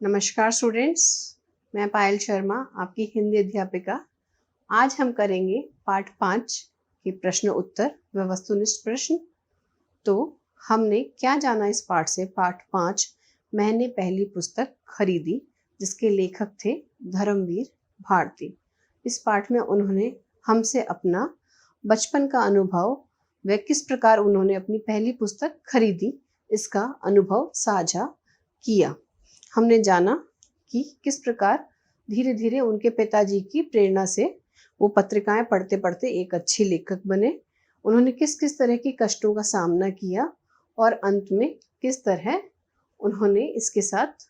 नमस्कार स्टूडेंट्स, मैं पायल शर्मा आपकी हिंदी अध्यापिका। आज हम करेंगे पाठ 5 के प्रश्न उत्तर व वस्तुनिष्ठ प्रश्न। तो हमने क्या जाना इस पाठ से? पाठ 5 मैंने पहली पुस्तक खरीदी, जिसके लेखक थे धर्मवीर भारती। इस पाठ में उन्होंने हमसे अपना बचपन का अनुभव व किस प्रकार उन्होंने अपनी पहली पुस्तक खरीदी इसका अनुभव साझा किया। हमने जाना कि किस प्रकार धीरे धीरे उनके पिताजी की प्रेरणा से वो पत्रिकाएं पढ़ते पढ़ते एक अच्छे लेखक बने। उन्होंने किस किस तरह के कष्टों का सामना किया और अंत में किस तरह उन्होंने इसके साथ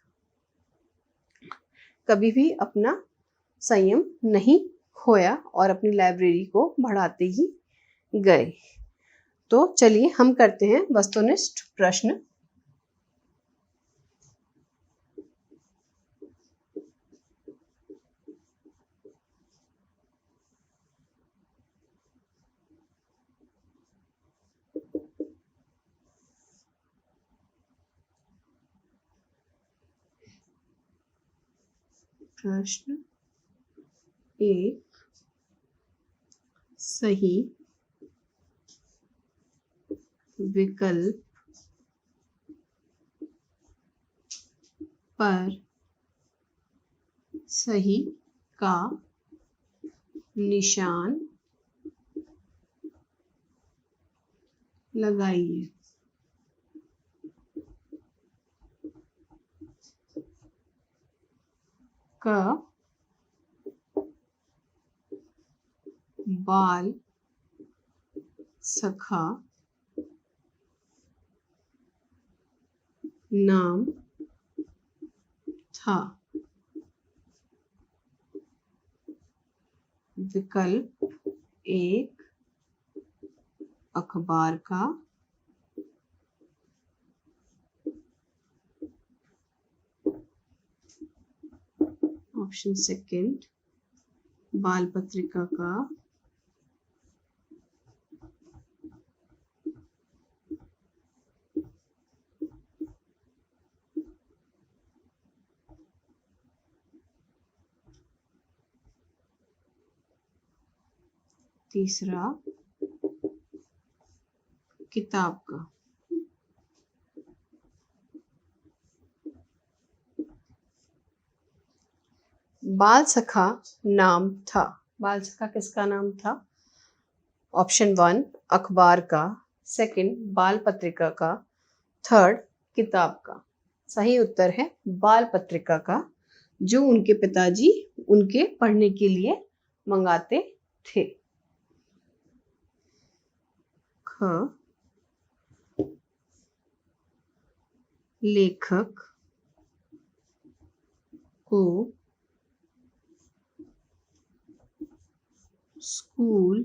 कभी भी अपना संयम नहीं खोया और अपनी लाइब्रेरी को बढ़ाते ही गए। तो चलिए हम करते हैं वस्तुनिष्ठ प्रश्न। प्रश्न एक, सही विकल्प पर सही का निशान लगाइए। क, बाल सखा नाम था। विकल्प एक, अखबार का। ऑप्शन सेकंड, बाल पत्रिका का। तीसरा, किताब का। बाल सखा नाम था। बाल सखा किसका नाम था? ऑप्शन 1 अखबार का, सेकंड बाल पत्रिका का, थर्ड किताब का। सही उत्तर है बाल पत्रिका का, जो उनके पिताजी उनके पढ़ने के लिए मंगाते थे। ख, लेखक को स्कूल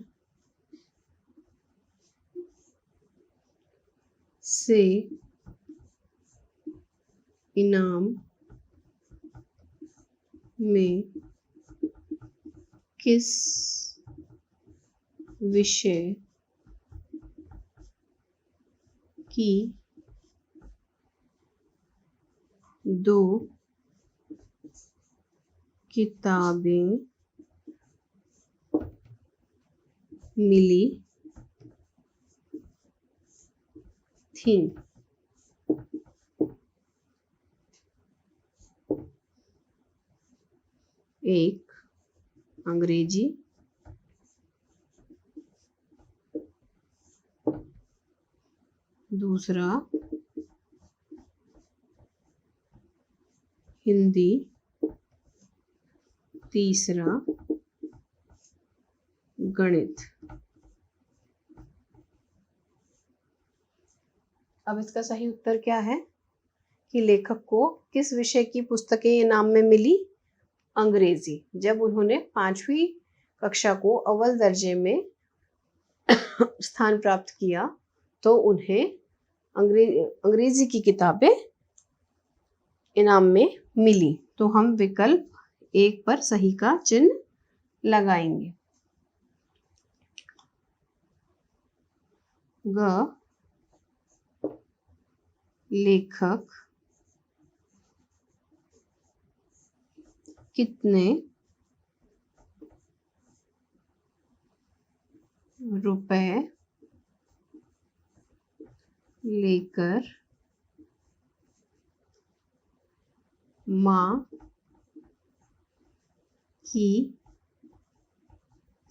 से इनाम में किस विषय की 2 किताबें मिली थी? एक, अंग्रेजी। दूसरा, हिंदी। तीसरा, गणित। अब इसका सही उत्तर क्या है कि लेखक को किस विषय की पुस्तकें इनाम में मिली? अंग्रेजी। जब उन्होंने 5वीं कक्षा को अव्वल दर्जे में स्थान प्राप्त किया तो उन्हें अंग्रेजी की किताबें इनाम में मिली। तो हम विकल्प 1 पर सही का चिन्ह लगाएंगे। ग, लेखक कितने रुपए लेकर माँ की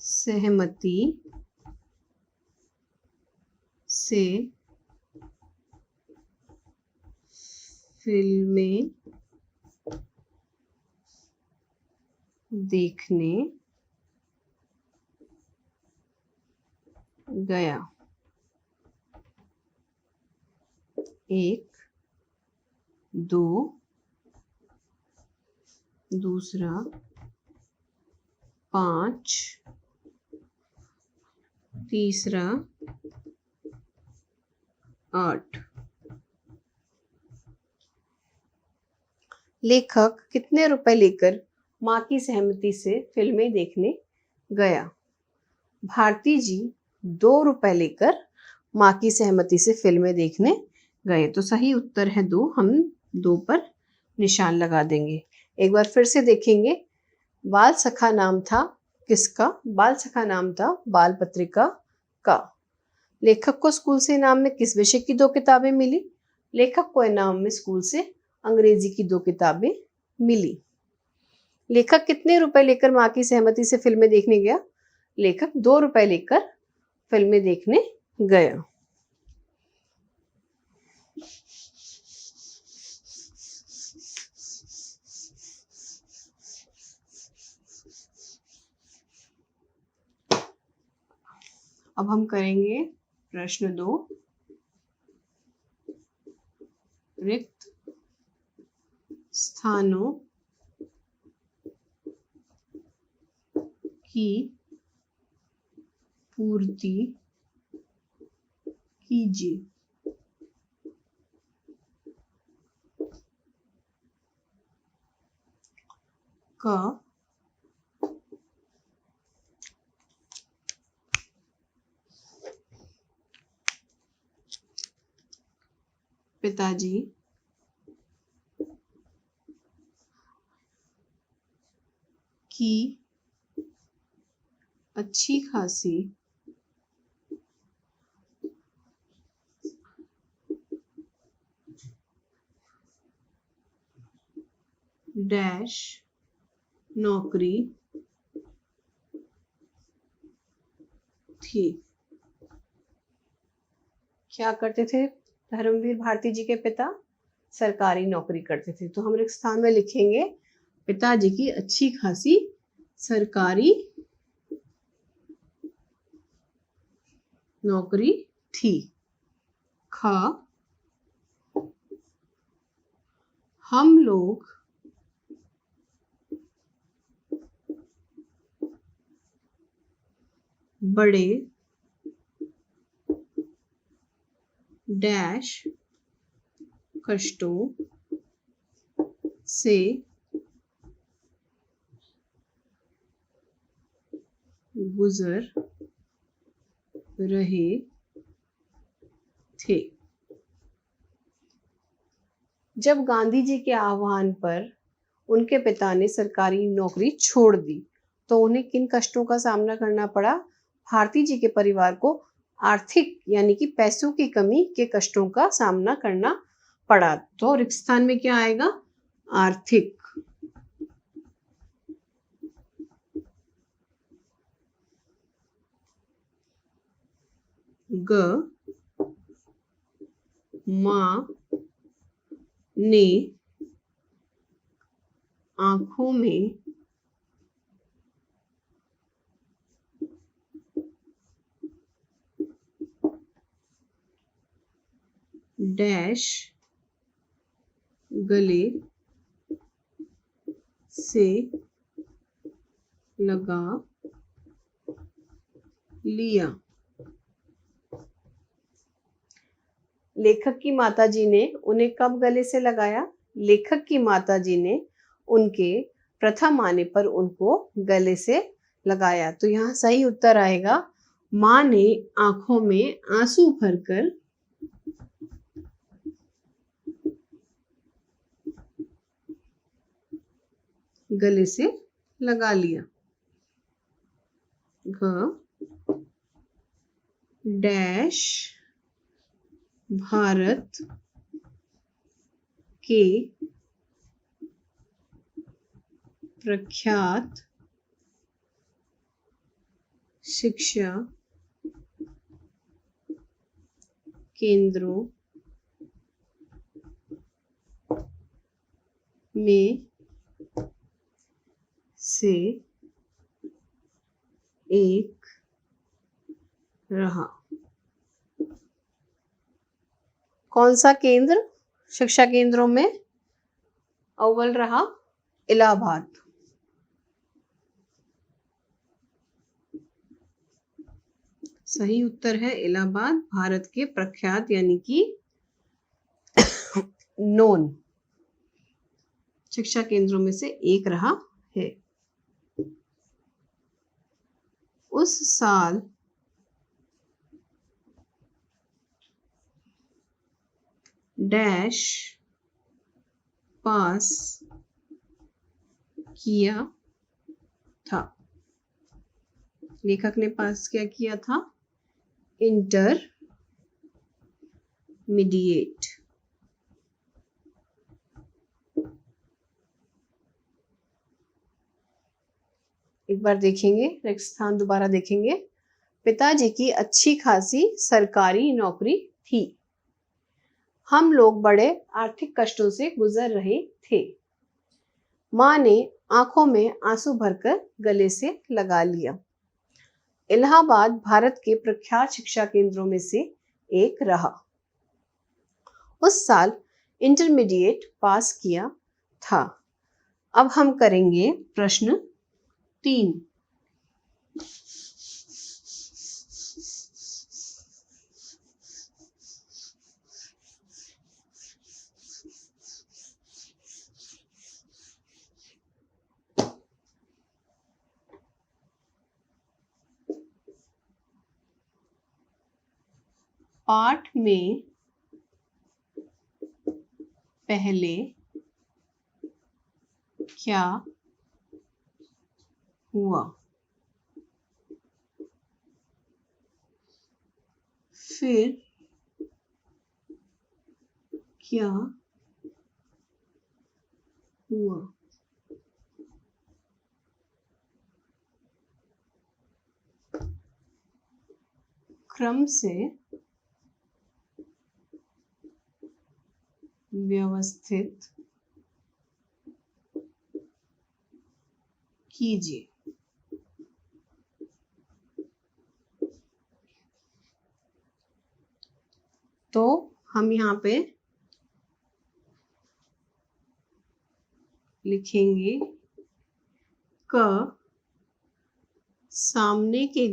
सहमति से फिल्में देखने गया। 1, 2, दूसरा 5, तीसरा 8। लेखक कितने रुपए लेकर माँ की सहमति से फिल्में देखने गया? भारती जी 2 रुपए लेकर माँ की सहमति से फिल्में देखने गए। तो सही उत्तर है 2। हम 2 पर निशान लगा देंगे। एक बार फिर से देखेंगे। बाल सखा नाम था किसका? बाल सखा नाम था बाल पत्रिका का। लेखक को स्कूल से इनाम में किस विषय की 2 किताबें मिली? लेखक को इनाम में स्कूल से अंग्रेजी की 2 किताबें मिली। लेखक कितने रुपए लेकर माँ की सहमति से फिल्में देखने गया? लेखक 2 रुपए लेकर फिल्में देखने गया। अब हम करेंगे प्रश्न 2। रिक्त स्थानों की पूर्ति कीजिए। क पिताजी की अच्छी खासी डैश नौकरी थी। क्या करते थे धर्मवीर भारती जी के पिता? सरकारी नौकरी करते थे। तो हम रिक्त स्थान में लिखेंगे पिताजी की अच्छी खासी सरकारी नौकरी थी। ख हम लोग बड़े डैश कष्टों से गुजर रहे थे। जब गांधी जी के आह्वान पर उनके पिता ने सरकारी नौकरी छोड़ दी तो उन्हें किन कष्टों का सामना करना पड़ा? भारती जी के परिवार को आर्थिक यानी कि पैसों की कमी के कष्टों का सामना करना पड़ा। तो रिक्त स्थान में क्या आएगा? आर्थिक। ग माँ ने आंखों में डैश गले से लगा लिया। लेखक की माताजी ने उन्हें कब गले से लगाया? लेखक की माताजी ने उनके प्रथम आने पर उनको गले से लगाया। तो यहाँ सही उत्तर आएगा माँ ने आंखों में आंसू भरकर गले से लगा लिया। घ डैश भारत के प्रख्यात शिक्षा केंद्रों में से एक रहा। कौन सा केंद्र शिक्षा केंद्रों में अव्वल रहा? इलाहाबाद। सही उत्तर है इलाहाबाद भारत के प्रख्यात यानी कि नोन शिक्षा केंद्रों में से एक रहा है। उस साल डैश पास किया था। लेखक ने पास क्या किया था? इंटरमीडिएट। एक बार देखेंगे, नेक्स्ट स्थान दोबारा देखेंगे। पिताजी की अच्छी खासी सरकारी नौकरी थी। हम लोग बड़े आर्थिक कष्टों से गुजर रहे थे। माँ ने आंखों में आंसू भरकर गले से लगा लिया। इलाहाबाद भारत के प्रख्यात शिक्षा केंद्रों में से एक रहा। उस साल इंटरमीडिएट पास किया था। अब हम करेंगे प्रश्न 3। पाठ में पहले क्या हुआ? फिर क्या हुआ? क्रम से व्यवस्थित कीजिए। तो हम यहाँ पे लिखेंगे क सामने के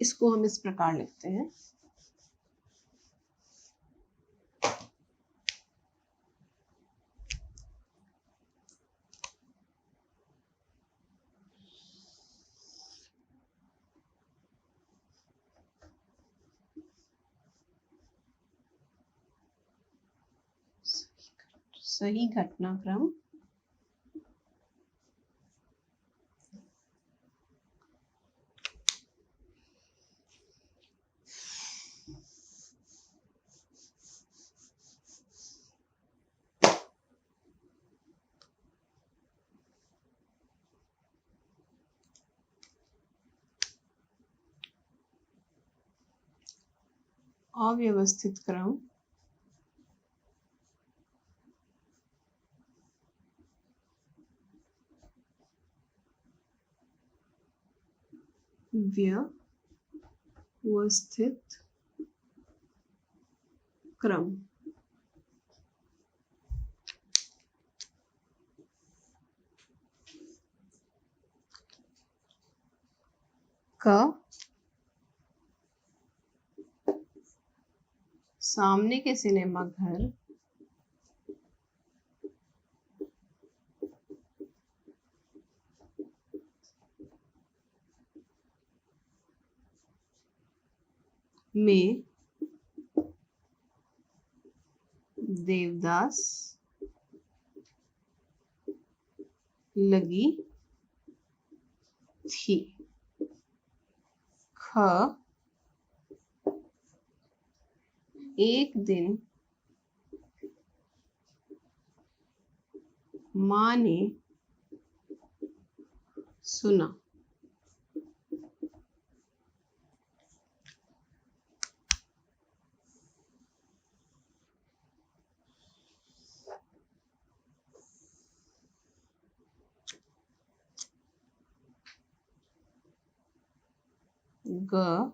इसको हम इस प्रकार लिखते हैं। सही घटनाक्रम अव्यवस्थित क्रम व्यवस्थित क्रम। क सामने के सिनेमा घर में देवदास लगी थी। ख एक दिन माँ ने सुना। ग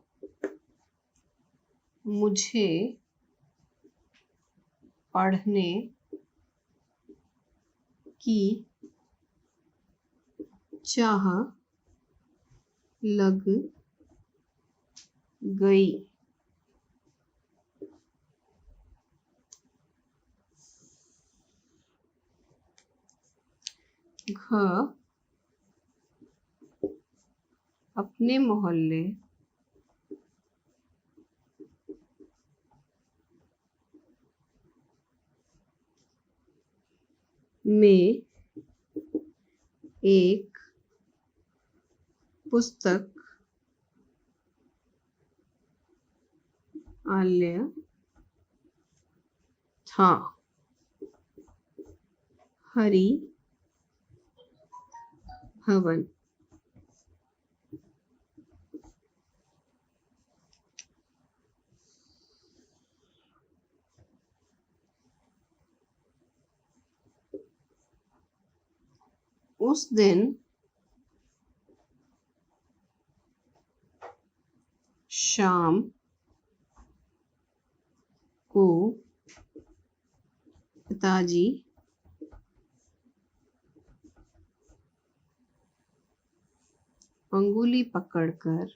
मुझे पढ़ने की चाह लग गई। घ अपने मोहल्ले में एक पुस्तकालय था। हरि भवन। उस दिन शाम को पिताजी अंगुली पकड़कर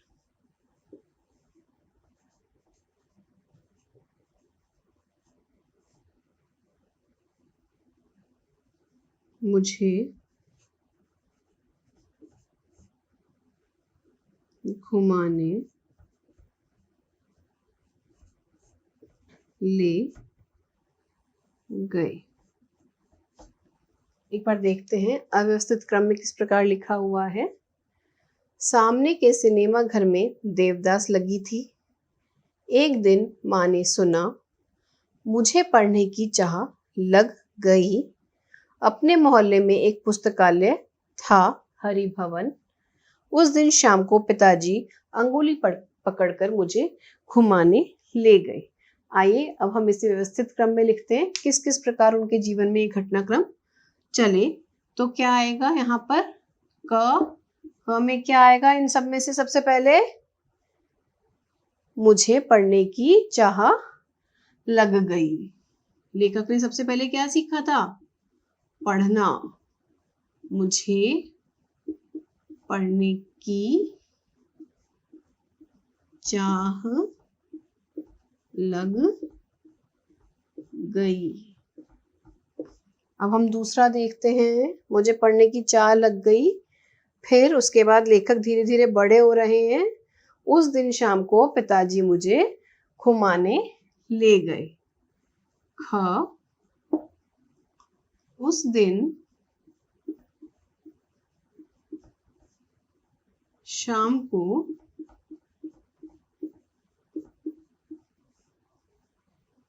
मुझे घुमाने ले गए। एक बार देखते हैं अव्यवस्थित क्रम में किस प्रकार लिखा हुआ है। सामने के सिनेमा घर में देवदास लगी थी। एक दिन माँ ने सुना। मुझे पढ़ने की चाह लग गई। अपने मोहल्ले में एक पुस्तकालय था, हरि भवन। उस दिन शाम को पिताजी अंगुली पकड़कर मुझे घुमाने ले गए। आइए अब हम इसे व्यवस्थित क्रम में लिखते हैं, किस किस प्रकार उनके जीवन में एक घटनाक्रम चले। तो क्या आएगा यहाँ पर? क में क्या आएगा इन सब में से? सबसे पहले मुझे पढ़ने की चाह लग गई। लेखक ने सबसे पहले क्या सीखा था? पढ़ना। मुझे पढ़ने की चाह लग गई। अब हम दूसरा देखते हैं। मुझे पढ़ने की चाह लग गई। फिर उसके बाद लेखक धीरे धीरे बड़े हो रहे हैं। उस दिन शाम को पिताजी मुझे घुमाने ले गए। ख उस दिन शाम को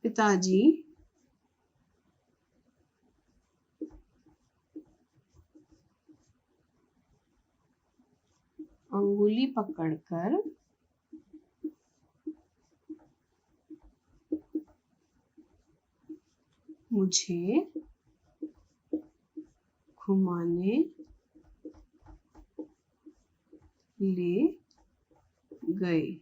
पिताजी अंगुली पकड़कर मुझे घुमाने ले गए।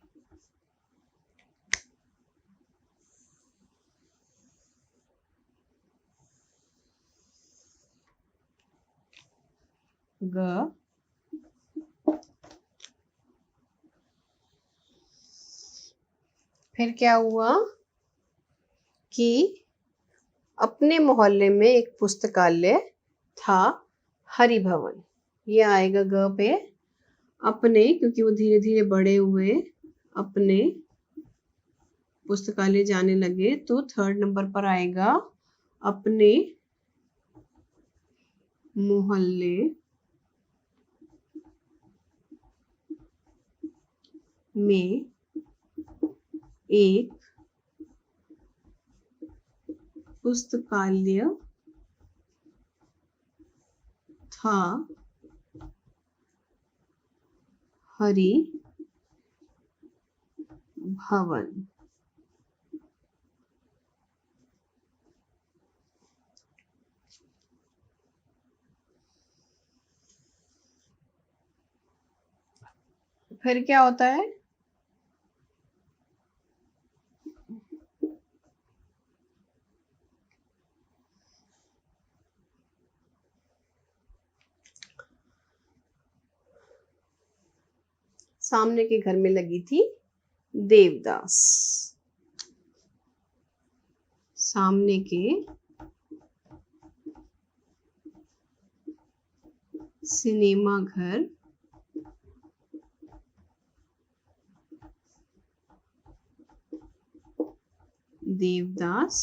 ग फिर क्या हुआ कि अपने मोहल्ले में एक पुस्तकालय था, हरि भवन। ये आएगा ग पे। अपने, क्योंकि वो धीरे धीरे बड़े हुए। अपने पुस्तकालय जाने लगे तो थर्ड नंबर पर आएगा अपने मोहल्ले में एक पुस्तकालय था, हरि भवन। फिर क्या होता है? सामने के घर में लगी थी देवदास। सामने के सिनेमा घर देवदास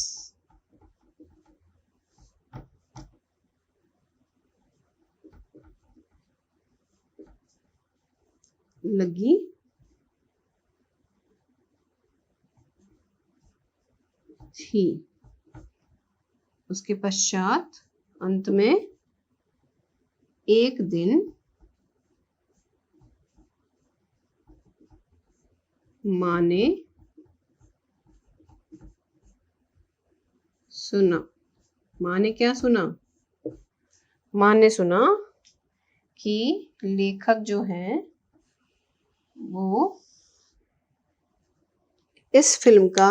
लगी थी। उसके पश्चात अंत में एक दिन माँ ने सुना। माँ ने क्या सुना? माँ ने सुना कि लेखक जो हैं वो इस फिल्म का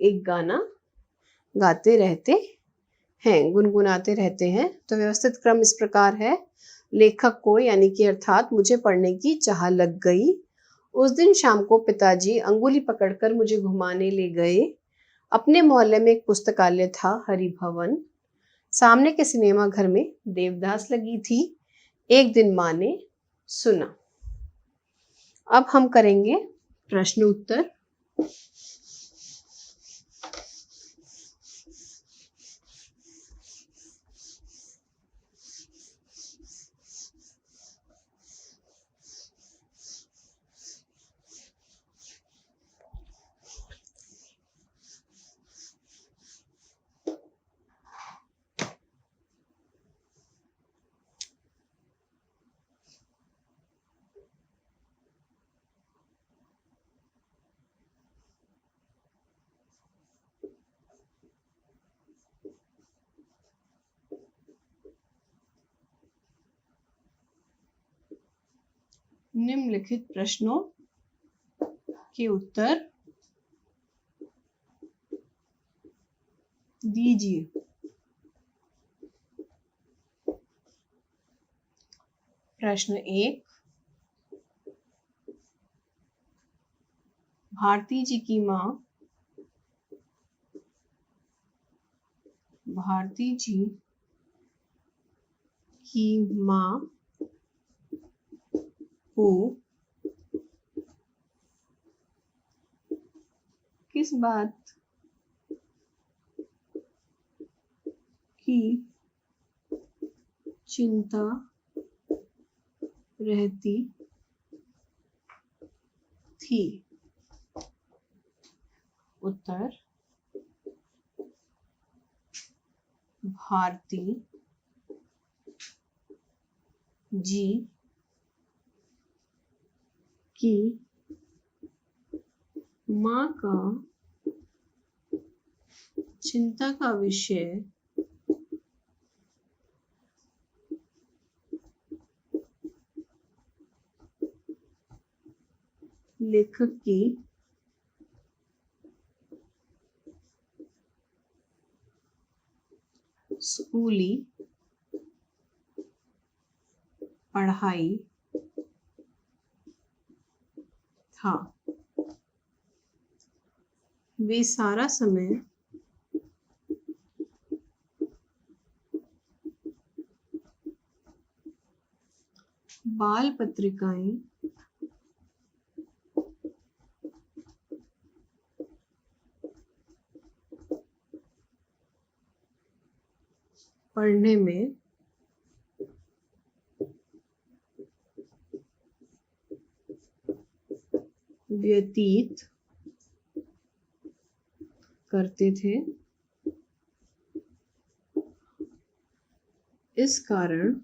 एक गाना गाते रहते हैं, गुनगुनाते रहते हैं। तो व्यवस्थित क्रम इस प्रकार है। लेखक को यानी कि अर्थात मुझे पढ़ने की चाह लग गई। उस दिन शाम को पिताजी अंगुली पकड़कर मुझे घुमाने ले गए। अपने मोहल्ले में एक पुस्तकालय था, हरि भवन। सामने के सिनेमा घर में देवदास लगी थी। एक दिन माँ ने सुना। अब हम करेंगे प्रश्न उत्तर। निम्नलिखित प्रश्नों के उत्तर दीजिए। प्रश्न 1, भारती जी की माँ भारती जी की माँ को किस बात की चिंता रहती थी? उत्तर, भारती जी की माँ का चिंता का विषय लेखक की स्कूली पढ़ाई था। वे सारा समय बाल पत्रिकाएं पढ़ने में व्यतीत करते थे। इस कारण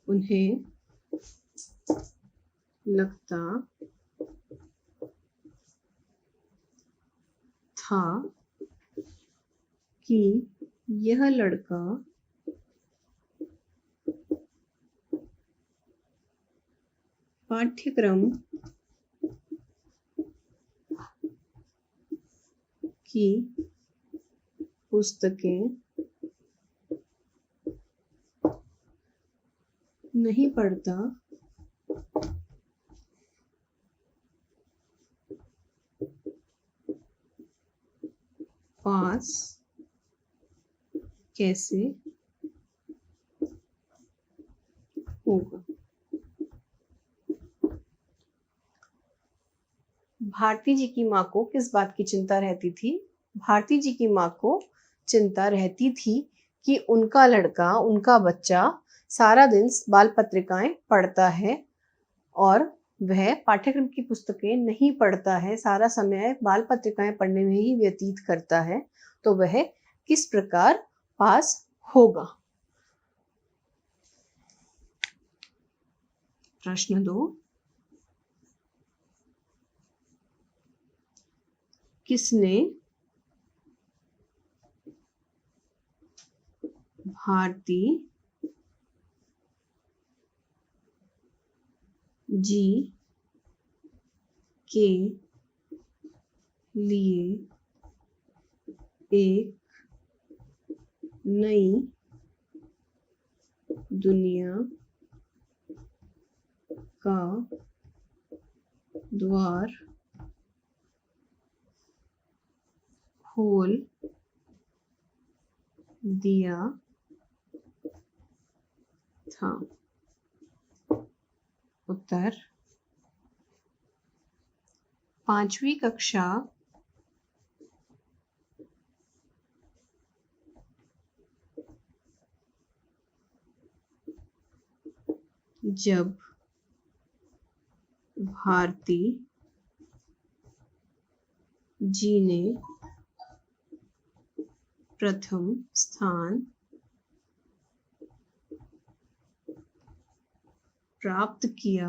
उन्हें लगता था कि यह लड़का पाठ्यक्रम की पुस्तकें नहीं पढ़ता, पास कैसे होगा। भारती जी की माँ को किस बात की चिंता रहती थी? भारती जी की माँ को चिंता रहती थी कि उनका लड़का, उनका बच्चा सारा दिन बाल पत्रिकाएं पढ़ता है और वह पाठ्यक्रम की पुस्तकें नहीं पढ़ता है, सारा समय बाल पत्रिकाएं पढ़ने में ही व्यतीत करता है, तो वह किस प्रकार पास होगा। प्रश्न 2, किसने भारती जी के लिए एक नई दुनिया का द्वार खोल दिया था? उत्तर, 5वीं कक्षा जब भारती जी ने प्रथम स्थान प्राप्त किया,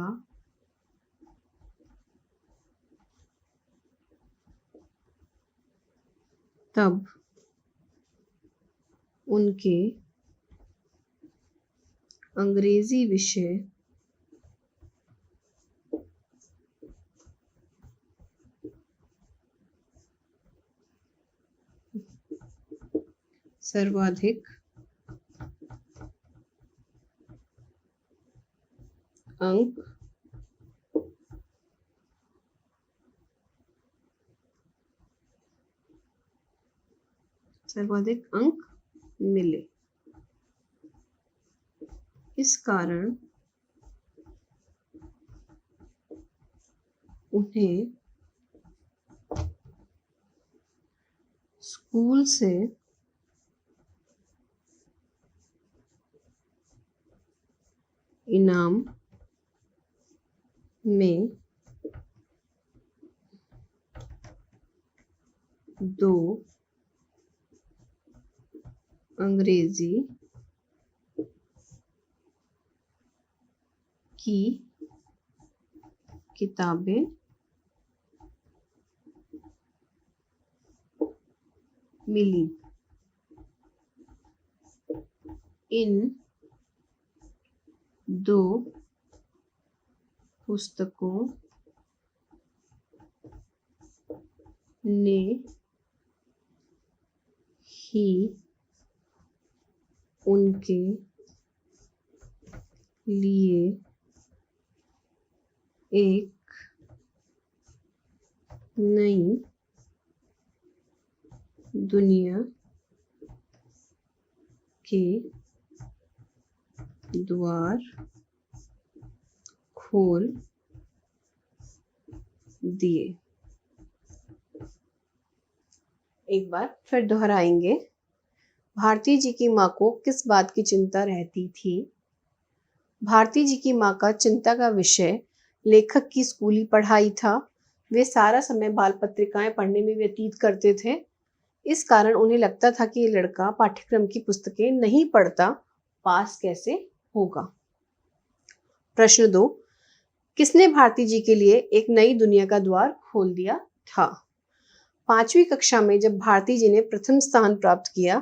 तब उनके अंग्रेजी विषय सर्वाधिक अंक मिले। इस कारण उन्हें स्कूल से इनाम में 2 अंग्रेजी की किताबें मिली। इन 2 पुस्तकों ने ही उनके लिए एक नई दुनिया के द्वार खोल दिए। एक बार फिर दोहराएंगे। भारती जी की माँ को किस बात की चिंता रहती थी? भारती जी की माँ का चिंता का विषय लेखक की स्कूली पढ़ाई था। वे सारा समय बाल पत्रिकाएं पढ़ने में व्यतीत करते थे। इस कारण उन्हें लगता था कि ये लड़का पाठ्यक्रम की पुस्तकें नहीं पढ़ता, पास कैसे होगा। प्रश्न 2, किसने भारती जी के लिए एक नई दुनिया का द्वार खोल दिया था? 5वीं कक्षा में जब भारती जी ने प्रथम स्थान प्राप्त किया,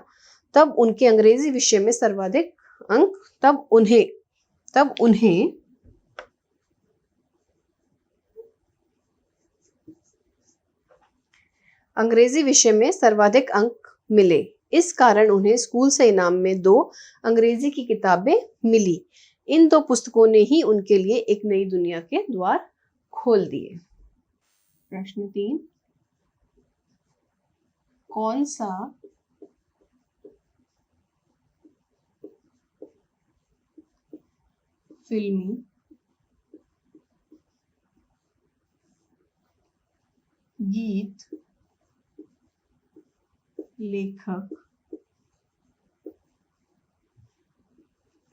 तब उनके अंग्रेजी विषय में सर्वाधिक अंक तब उन्हें अंग्रेजी विषय में सर्वाधिक अंक मिले। इस कारण उन्हें स्कूल से इनाम में 2 अंग्रेजी की किताबें मिली। इन 2 पुस्तकों ने ही उनके लिए एक नई दुनिया के द्वार खोल दिए। प्रश्न 3, कौन सा फिल्मी गीत लेखक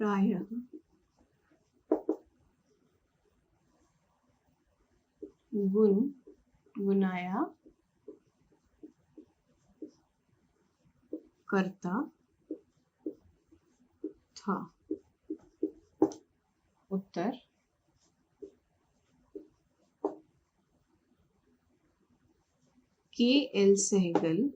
प्रायः गुनगुनाया करता था? उत्तर के.एल. सहगल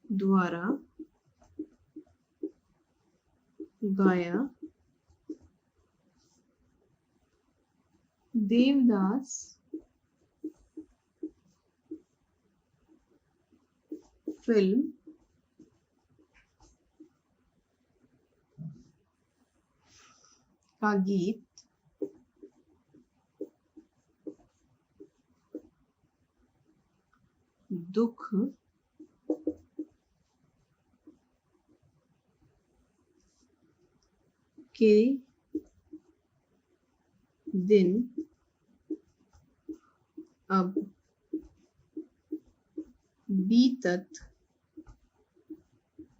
द्वारा गाया देवदास फिल्म का गीत दुख के दिन अब बीतत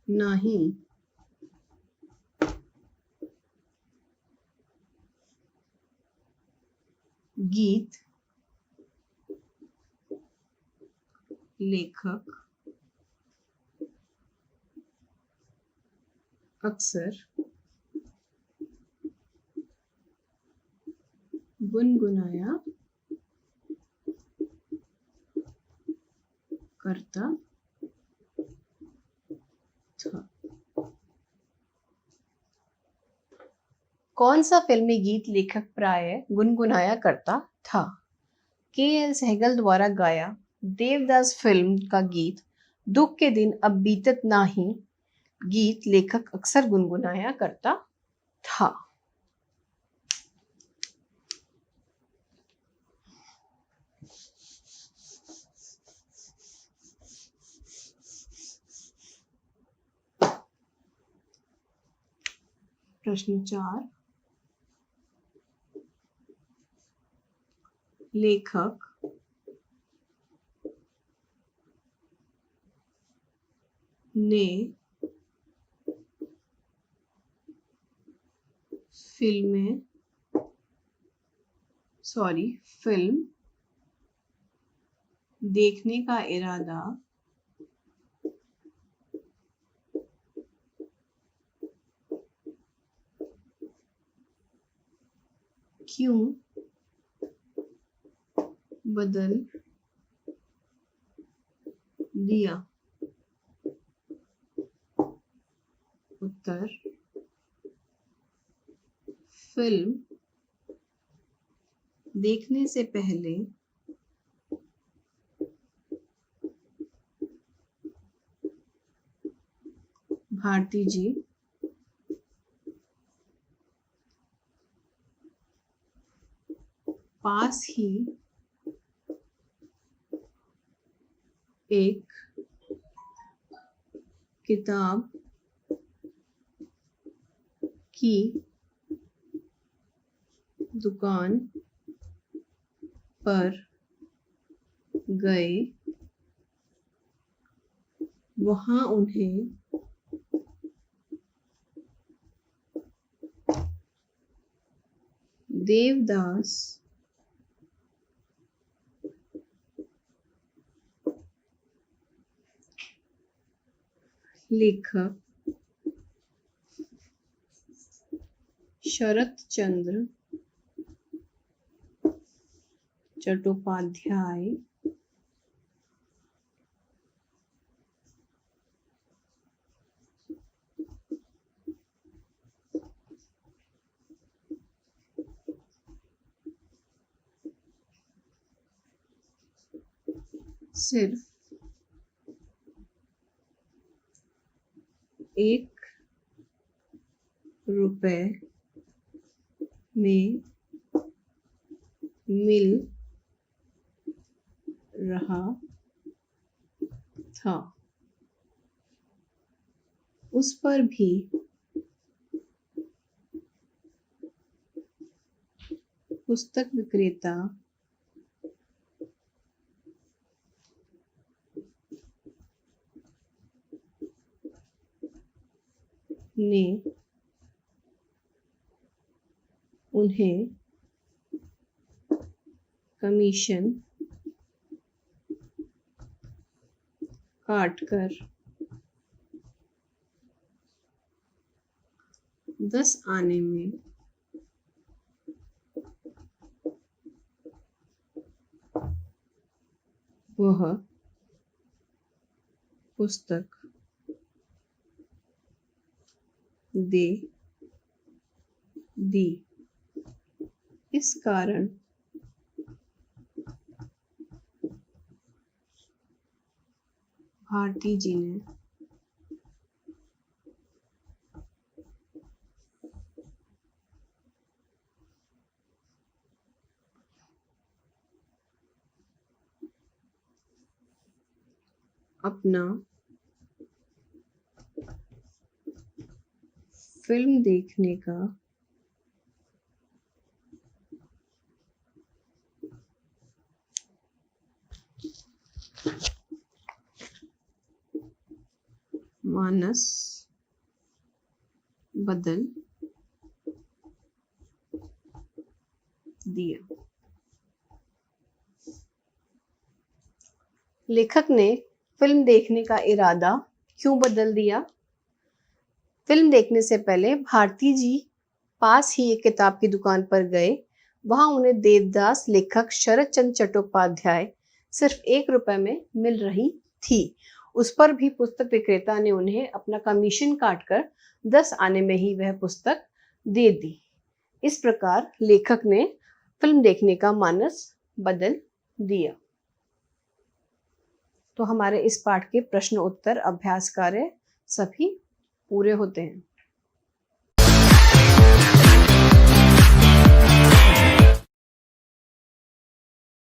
नहीं। गीत लेखक अक्सर गुनगुनाया करता था। कौन सा फिल्मी गीत लेखक प्रायः गुनगुनाया करता था? के.एल. सहगल द्वारा गाया देवदास फिल्म का गीत दुख के दिन अब बीतत नाही गीत लेखक अक्सर गुनगुनाया करता था। प्रश्न 4, लेखक ने फिल्म देखने का इरादा क्यों बदल दिया? उत्तर फिल्म देखने से पहले भारती जी पास ही एक किताब की दुकान पर गए, वहां उन्हें देवदास लेखक शरत चंद्र चट्टोपाध्याय सिर्फ 1 रुपए में मिल रहा था, उस पर भी पुस्तक विक्रेता ने उन्हें कमीशन काटकर 10 आने में वह पुस्तक दे दी। इस कारण भारती जी ने अपना फिल्म देखने का मानस बदल दिया। लेखक ने फिल्म देखने का इरादा क्यों बदल दिया? फिल्म देखने से पहले भारती जी पास ही एक किताब की दुकान पर गए। वहां उन्हें देवदास लेखक शरत चंद्र चट्टोपाध्याय सिर्फ 1 रुपए में मिल रही थी। उस पर भी पुस्तक विक्रेता ने उन्हें अपना कमीशन काटकर 10 आने में ही वह पुस्तक दे दी। इस प्रकार लेखक ने फिल्म देखने का मानस बदल दिया। तो हमारे इस पाठ के प्रश्न उत्तर अभ्यास कार्य सभी पूरे होते हैं।